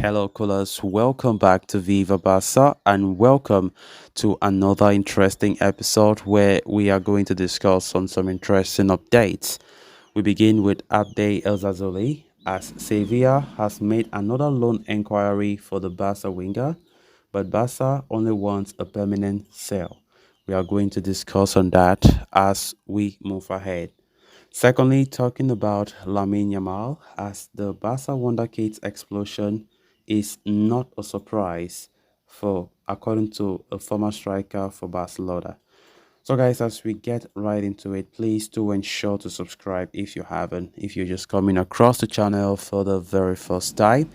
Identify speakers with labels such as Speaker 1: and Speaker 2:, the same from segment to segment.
Speaker 1: Hello, callers. Welcome back to Viva Barca and welcome to another interesting episode where we are going to discuss on some interesting updates. We begin with Abde El as Sevilla has made another loan inquiry for the Barca winger, but Barca only wants a permanent sale. We are going to discuss on that as we move ahead. Secondly, talking about Lamine Yamal, as the Barca Wonderkid's explosion is not a surprise for, according to a former striker for Barcelona. So, guys, as we get right into it, please do ensure to subscribe if you haven't. If you're just coming across the channel for the very first time,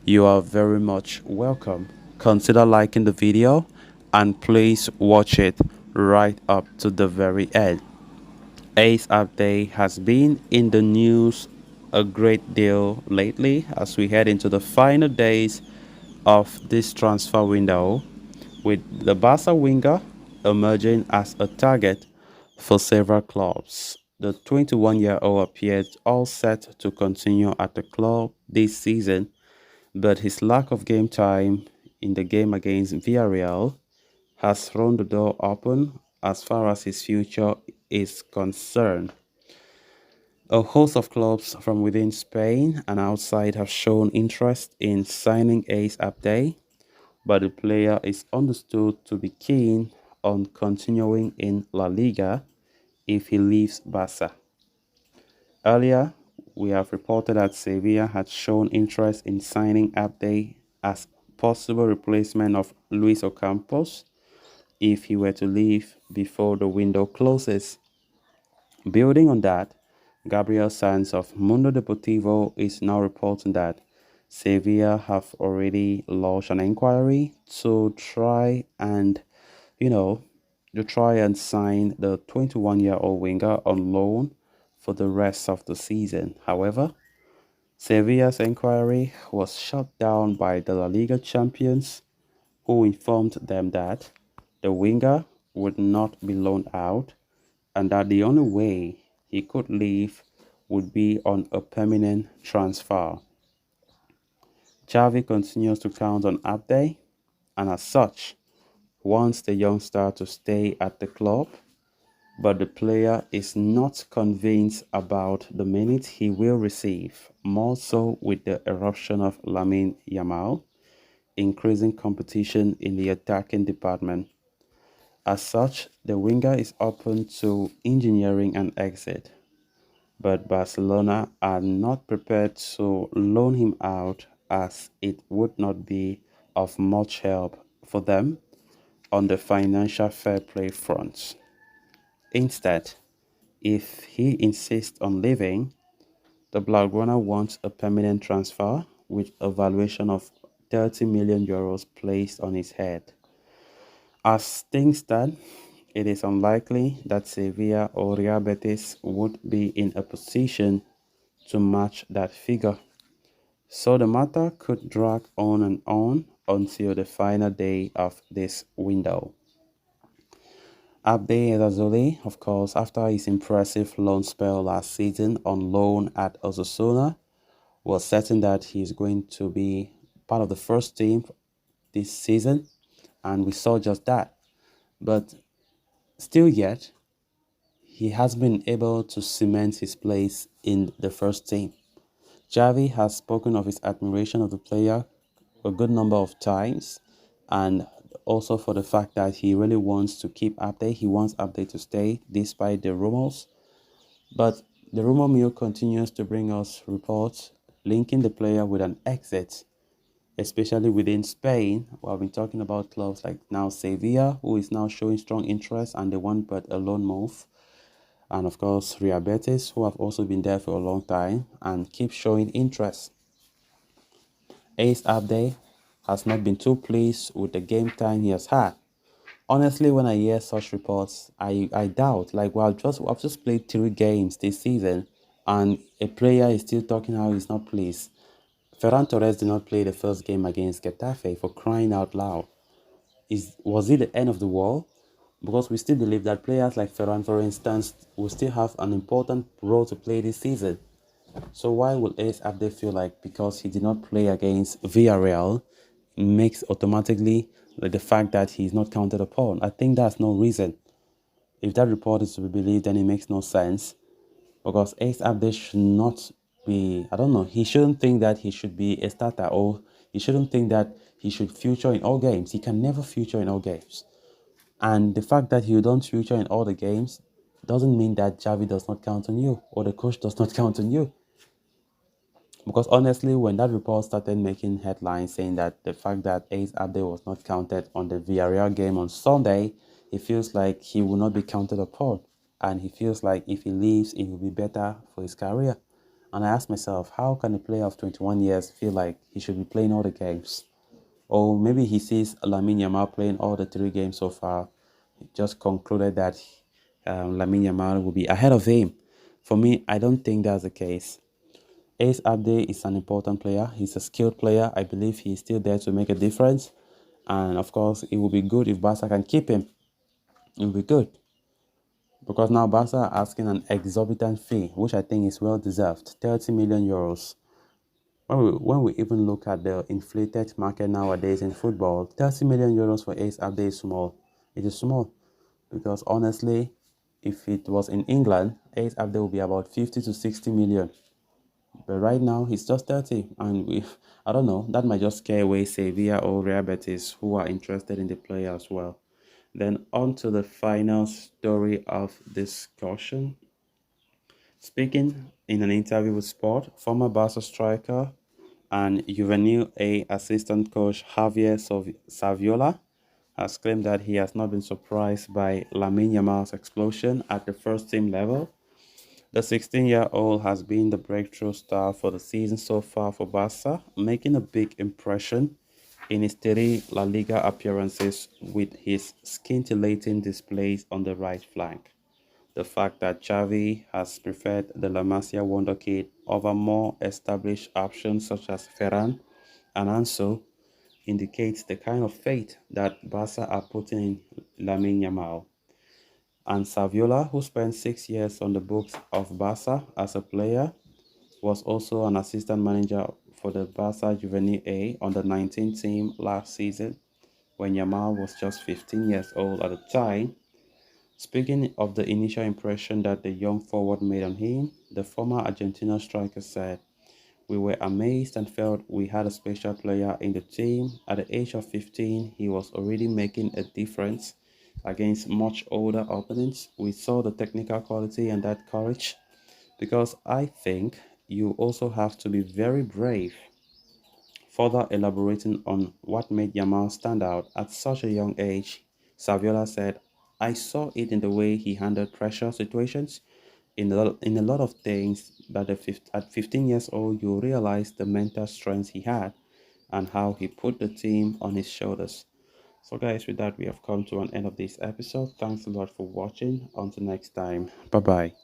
Speaker 1: you are very much welcome. Consider liking the video and please watch it right up to the very end. Ace Abde has been in the news a great deal lately as we head into the final days of this transfer window, with the Barca winger emerging as a target for several clubs. The 21-year-old appeared all set to continue at the club this season, but his lack of game time in the game against Villarreal has thrown the door open as far as his future is concerned. A host of clubs from within Spain and outside have shown interest in signing Ace Abde, but the player is understood to be keen on continuing in La Liga if he leaves Barca. Earlier, we have reported that Sevilla had shown interest in signing Abde as possible replacement of Luis Ocampos if he were to leave before the window closes. Building on that, Gabriel Sanz of Mundo Deportivo is now reporting that Sevilla have already launched an inquiry to try and, you know, sign the 21-year-old winger on loan for the rest of the season. However, Sevilla's inquiry was shut down by the La Liga champions, who informed them that the winger would not be loaned out and that the only way he could leave would be on a permanent transfer. Xavi continues to count on Abde and as such wants the youngster to stay at the club, but the player is not convinced about the minutes he will receive, more so with the eruption of Lamine Yamal, increasing competition in the attacking department. As such, the winger is open to engineering an exit, but Barcelona are not prepared to loan him out as it would not be of much help for them on the financial fair play front. Instead, if he insists on leaving, the Blaugrana wants a permanent transfer with a valuation of 30 million euros placed on his head. As things stand, it is unlikely that Sevilla or Real Betis would be in a position to match that figure. So the matter could drag on and on until the final day of this window. Abde Erazole, of course, after his impressive loan spell last season on loan at Osasuna, was certain that he is going to be part of the first team this season, and we saw just that. But still yet, he has been able to cement his place in the first team. Xavi has spoken of his admiration of the player a good number of times, and also for the fact that he really wants to keep Abde. He wants Abde to stay despite the rumors. But the rumor mill continues to bring us reports linking the player with an exit, especially within Spain. We have been talking about clubs like now Sevilla, who is now showing strong interest and they want but a loan move. And of course, Real Betis, who have also been there for a long time and keep showing interest. Ace Abde has not been too pleased with the game time he has had. Honestly, when I hear such reports, I doubt. Like, well, I've just played 3 games this season, and a player is still talking how he's not pleased. Ferran Torres did not play the first game against Getafe, for crying out loud. Was it the end of the world? Because we still believe that players like Ferran, for instance, will still have an important role to play this season. So why will Ace Abde feel like because he did not play against Villarreal makes automatically like the fact that he's not counted upon? I think that's no reason. If that report is to be believed, then it makes no sense because Ace Abde should not be. I don't know. He shouldn't think that he should be a starter, or he shouldn't think that he should feature in all games. He can never feature in all games. And the fact that you don't feature in all the games doesn't mean that Javi does not count on you or the coach does not count on you. Because honestly, when that report started making headlines saying that the fact that Ace Abde was not counted on the Villarreal game on Sunday, he feels like he will not be counted upon. And he feels like if he leaves, it will be better for his career. And I asked myself, how can a player of 21 years feel like he should be playing all the games? Or maybe he sees Lamine Yamal playing all the three games so far. He just concluded that Lamine Yamal will be ahead of him. For me, I don't think that's the case. Ace Abde is an important player. He's a skilled player. I believe he's still there to make a difference. And of course, it will be good if Barca can keep him. It will be good. Because now Barca are asking an exorbitant fee, which I think is well deserved, 30 million euros. When we even look at the inflated market nowadays in football, 30 million euros for Ace Abde is small. It is small. Because honestly, if it was in England, Ace Abde would be about 50 to 60 million. But right now he's just 30, and I don't know, that might just scare away Sevilla or Real Betis who are interested in the player as well. Then on to the final story of discussion. Speaking in an interview with Sport, former Barca striker and Juvenil A assistant coach Javier Saviola has claimed that he has not been surprised by Lamine Yamal's explosion at the first team level. The 16-year-old has been the breakthrough star for the season so far for Barca, making a big impression in his 3 La Liga appearances with his scintillating displays on the right flank. The fact that Xavi has preferred the La Masia wonderkid over more established options such as Ferran and Ansu indicates the kind of faith that Barca are putting in Lamine Yamal. And Saviola, who spent 6 years on the books of Barca as a player, was also an assistant manager for the Barca Juvenil A under 19 team last season when Yamal was just 15 years old at the time. Speaking of the initial impression that the young forward made on him, the former Argentina striker said, "We were amazed and felt we had a special player in the team. At the age of 15, he was already making a difference against much older opponents. We saw the technical quality and that courage because I think you also have to be very brave." Further elaborating on what made Yamal stand out at such a young age, Saviola said, "I saw it in the way he handled pressure situations, in a lot of things that at 15 years old you realize the mental strength he had and how he put the team on his shoulders." So guys, with that we have come to an end of this episode. Thanks a lot for watching. Until next time. Bye bye.